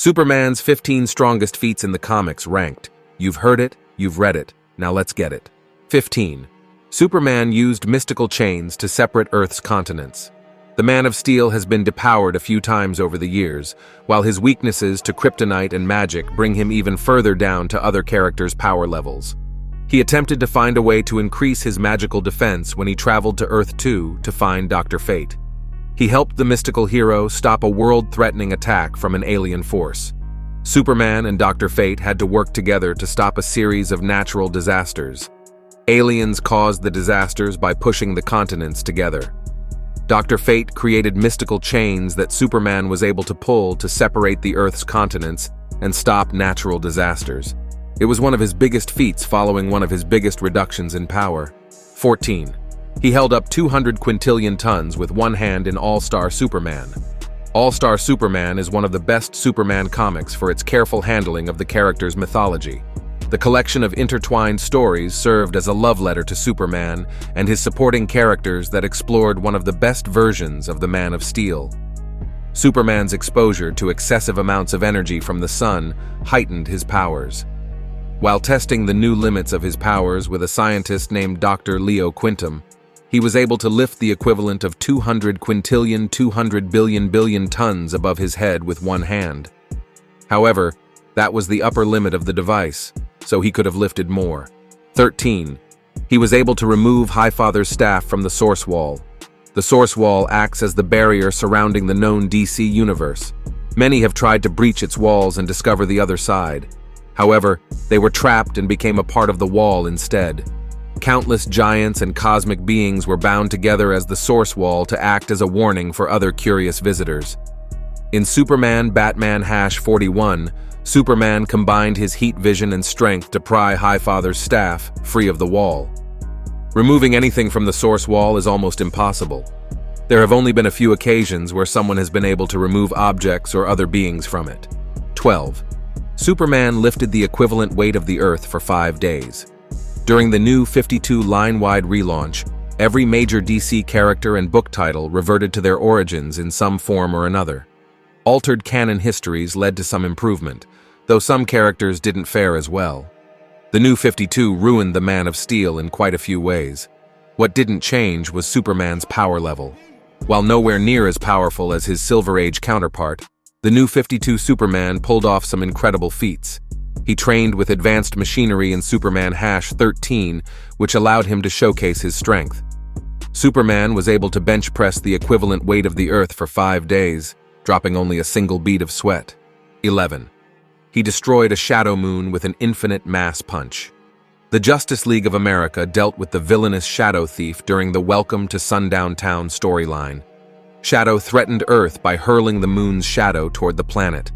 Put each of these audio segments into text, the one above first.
Superman's 15 strongest feats in the comics ranked. You've heard it, you've read it, now let's get it. 15. Superman used mystical chains to separate Earth's continents. The Man of Steel has been depowered a few times over the years, while his weaknesses to kryptonite and magic bring him even further down to other characters' power levels. He attempted to find a way to increase his magical defense when he traveled to Earth 2 to find Dr. Fate. He helped the mystical hero stop a world-threatening attack from an alien force. Superman and Dr. Fate had to work together to stop a series of natural disasters. Aliens caused the disasters by pushing the continents together. Dr. Fate created mystical chains that Superman was able to pull to separate the Earth's continents and stop natural disasters. It was one of his biggest feats following one of his biggest reductions in power. 14. He held up 200 quintillion tons with one hand in All-Star Superman. All-Star Superman is one of the best Superman comics for its careful handling of the character's mythology. The collection of intertwined stories served as a love letter to Superman and his supporting characters that explored one of the best versions of the Man of Steel. Superman's exposure to excessive amounts of energy from the sun heightened his powers. While testing the new limits of his powers with a scientist named Dr. Leo Quintum, he was able to lift the equivalent of 200 quintillion 200 billion tons above his head with one hand. However, that was the upper limit of the device, so he could have lifted more. 13. He was able to remove Highfather's staff from the Source Wall. The Source Wall acts as the barrier surrounding the known DC universe. Many have tried to breach its walls and discover the other side. However, they were trapped and became a part of the wall instead. Countless giants and cosmic beings were bound together as the Source Wall to act as a warning for other curious visitors. In Superman Batman #41, Superman combined his heat vision and strength to pry Highfather's staff free of the wall. Removing anything from the Source Wall is almost impossible. There have only been a few occasions where someone has been able to remove objects or other beings from it. 12. Superman lifted the equivalent weight of the Earth for 5 days. During the new 52 line-wide relaunch, every major DC character and book title reverted to their origins in some form or another. Altered canon histories led to some improvement, though some characters didn't fare as well. The new 52 ruined the Man of Steel in quite a few ways. What didn't change was Superman's power level. While nowhere near as powerful as his Silver Age counterpart, the new 52 Superman pulled off some incredible feats. He trained with advanced machinery in Superman #13, which allowed him to showcase his strength. Superman was able to bench press the equivalent weight of the Earth for 5 days, dropping only a single bead of sweat. 11. He destroyed a shadow moon with an infinite mass punch. The Justice League of America dealt with the villainous Shadow Thief during the Welcome to Sundown Town storyline. Shadow threatened Earth by hurling the moon's shadow toward the planet.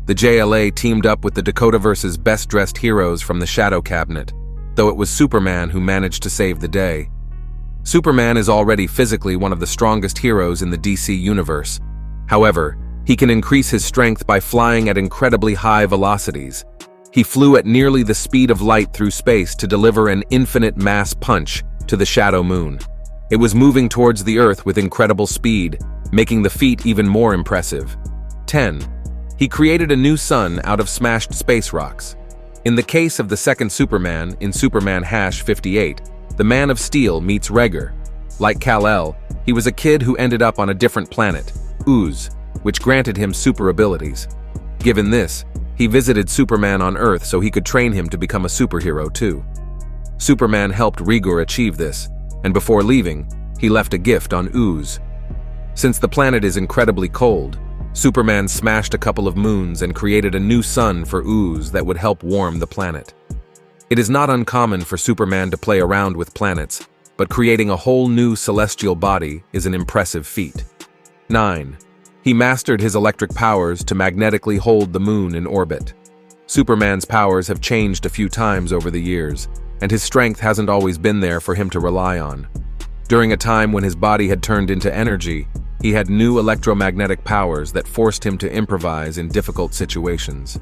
The JLA teamed up with the Dakotaverse's best-dressed heroes from the Shadow Cabinet, though it was Superman who managed to save the day. Superman is already physically one of the strongest heroes in the DC universe. However, he can increase his strength by flying at incredibly high velocities. He flew at nearly the speed of light through space to deliver an infinite mass punch to the Shadow Moon. It was moving towards the Earth with incredible speed, making the feat even more impressive. 10. He created a new sun out of smashed space rocks. In the case of the second Superman, in Superman #58, the Man of Steel meets Reger. Like Kal-El, he was a kid who ended up on a different planet, Uz, which granted him super abilities. Given this, he visited Superman on Earth so he could train him to become a superhero too. Superman helped Reger achieve this, and before leaving, he left a gift on Uz. Since the planet is incredibly cold, Superman smashed a couple of moons and created a new sun for Uz that would help warm the planet. It is not uncommon for Superman to play around with planets, but creating a whole new celestial body is an impressive feat. 9. He mastered his electric powers to magnetically hold the moon in orbit. Superman's powers have changed a few times over the years, and his strength hasn't always been there for him to rely on. During a time when his body had turned into energy, he had new electromagnetic powers that forced him to improvise in difficult situations.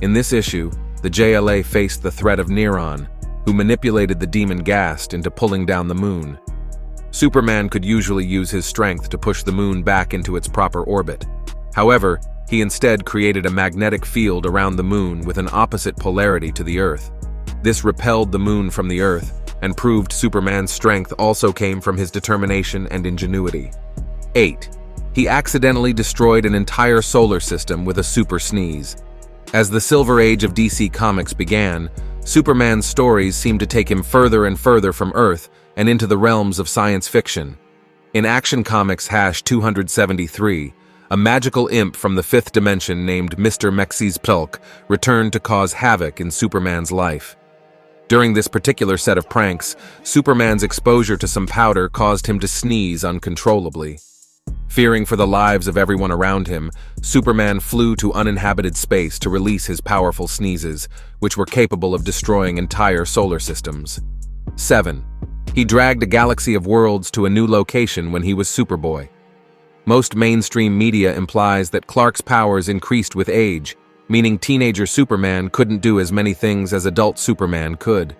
In this issue, the JLA faced the threat of Neron, who manipulated the demon Ghast into pulling down the moon. Superman could usually use his strength to push the moon back into its proper orbit. However, He instead created a magnetic field around the moon with an opposite polarity to the Earth. This repelled the moon from the Earth and proved Superman's strength also came from his determination and ingenuity. 8. He accidentally destroyed an entire solar system with a super sneeze. As the Silver Age of DC Comics began, Superman's stories seemed to take him further and further from Earth and into the realms of science fiction. In Action Comics #273, a magical imp from the fifth dimension named Mr. Mxyzptlk returned to cause havoc in Superman's life. During this particular set of pranks, Superman's exposure to some powder caused him to sneeze uncontrollably. Fearing for the lives of everyone around him, Superman flew to uninhabited space to release his powerful sneezes, which were capable of destroying entire solar systems. 7. He dragged a galaxy of worlds to a new location when he was Superboy. Most mainstream media implies that Clark's powers increased with age, meaning teenager Superman couldn't do as many things as adult Superman could.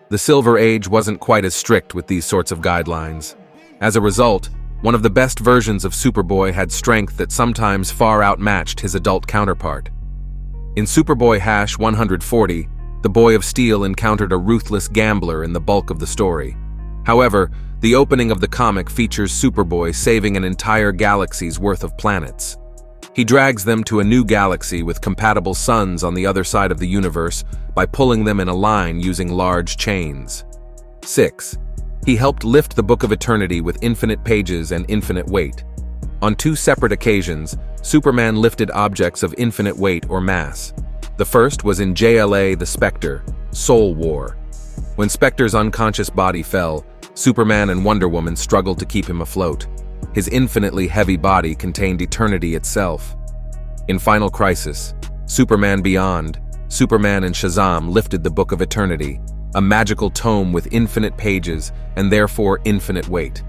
The Silver Age wasn't quite as strict with these sorts of guidelines. As a result, one of the best versions of Superboy had strength that sometimes far outmatched his adult counterpart. In Superboy #140, the Boy of Steel encountered a ruthless gambler in the bulk of the story. However, the opening of the comic features Superboy saving an entire galaxy's worth of planets. He drags them to a new galaxy with compatible suns on the other side of the universe by pulling them in a line using large chains. 6. He helped lift the Book of Eternity with infinite pages and infinite weight. On 2 separate occasions, Superman lifted objects of infinite weight or mass. The first was in JLA The Spectre, Soul War. When Spectre's unconscious body fell, Superman and Wonder Woman struggled to keep him afloat. His infinitely heavy body contained eternity itself. In Final Crisis, Superman Beyond, Superman and Shazam lifted the Book of Eternity, a magical tome with infinite pages and therefore infinite weight.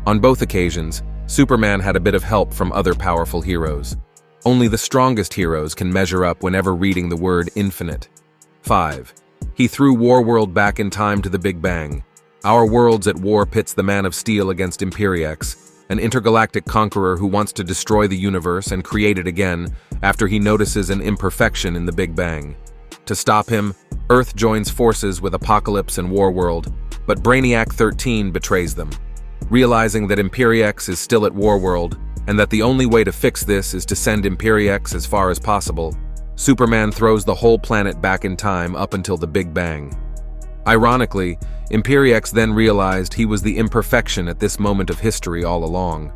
On both occasions, Superman had a bit of help from other powerful heroes. Only the strongest heroes can measure up whenever reading the word infinite. 5. He threw Warworld back in time to the Big Bang. Our world's at war pits the Man of Steel against Imperiex, an intergalactic conqueror who wants to destroy the universe and create it again after he notices an imperfection in the Big Bang. To stop him, Earth joins forces with Apocalypse and Warworld, but Brainiac 13 betrays them. Realizing that Imperiex is still at Warworld, and that the only way to fix this is to send Imperiex as far as possible, Superman throws the whole planet back in time up until the Big Bang. Ironically, Imperiex then realized he was the imperfection at this moment of history all along.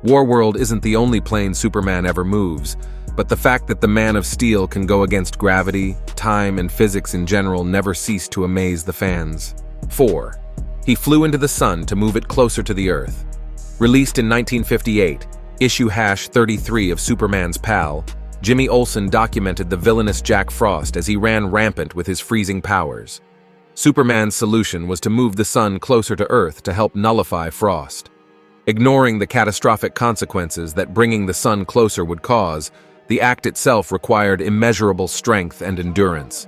Warworld isn't the only plane Superman ever moves, but the fact that the Man of Steel can go against gravity, time, and physics in general never ceased to amaze the fans. 4. He flew into the sun to move it closer to the Earth. Released in 1958, issue #33 of Superman's Pal, Jimmy Olsen documented the villainous Jack Frost as he ran rampant with his freezing powers. Superman's solution was to move the sun closer to Earth to help nullify Frost. Ignoring the catastrophic consequences that bringing the sun closer would cause, the act itself required immeasurable strength and endurance.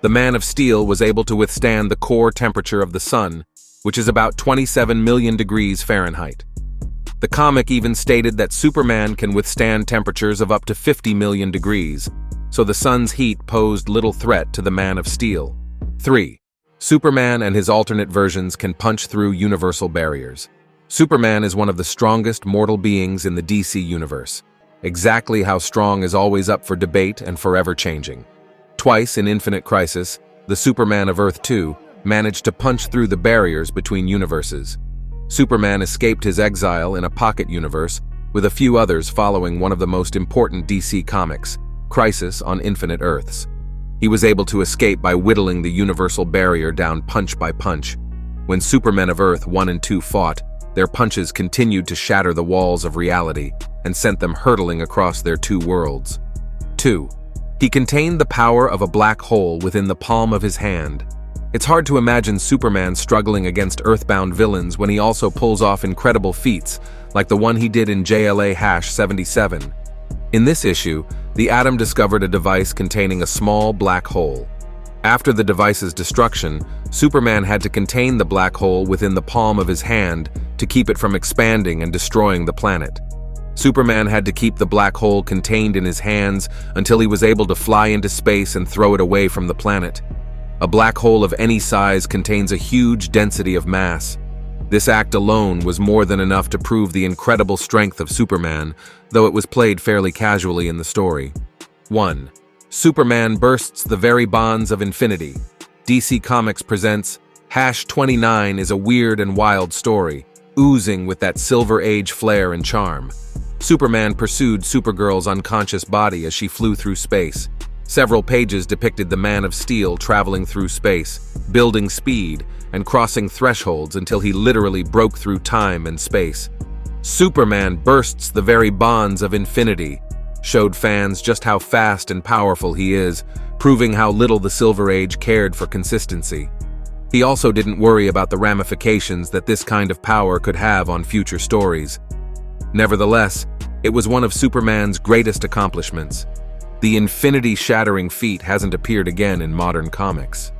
The Man of Steel was able to withstand the core temperature of the sun, which is about 27 million degrees Fahrenheit. The comic even stated that Superman can withstand temperatures of up to 50 million degrees, so the sun's heat posed little threat to the Man of Steel. 3. Superman and his alternate versions can punch through universal barriers. Superman is one of the strongest mortal beings in the DC universe. Exactly how strong is always up for debate and forever changing. Twice in Infinite Crisis, the Superman of Earth 2 managed to punch through the barriers between universes. Superman escaped his exile in a pocket universe, with a few others following one of the most important DC comics, Crisis on Infinite Earths. He was able to escape by whittling the universal barrier down punch by punch. When Supermen of Earth 1 and 2 fought, their punches continued to shatter the walls of reality and sent them hurtling across their 2 worlds. 2. He contained the power of a black hole within the palm of his hand. It's hard to imagine Superman struggling against earthbound villains when he also pulls off incredible feats, like the one he did in JLA #77. In this issue, the Atom discovered a device containing a small black hole. After the device's destruction, Superman had to contain the black hole within the palm of his hand to keep it from expanding and destroying the planet. Superman had to keep the black hole contained in his hands until he was able to fly into space and throw it away from the planet. A black hole of any size contains a huge density of mass. This act alone was more than enough to prove the incredible strength of Superman, though it was played fairly casually in the story. 1. Superman bursts the very bonds of infinity. DC Comics presents #29 is a weird and wild story, oozing with that Silver Age flair and charm. Superman pursued Supergirl's unconscious body as she flew through space. Several pages depicted the Man of Steel traveling through space, building speed, and crossing thresholds until he literally broke through time and space. Superman bursts the very bonds of infinity, showed fans just how fast and powerful he is, proving how little the Silver Age cared for consistency. He also didn't worry about the ramifications that this kind of power could have on future stories. Nevertheless, it was one of Superman's greatest accomplishments. The infinity-shattering feat hasn't appeared again in modern comics.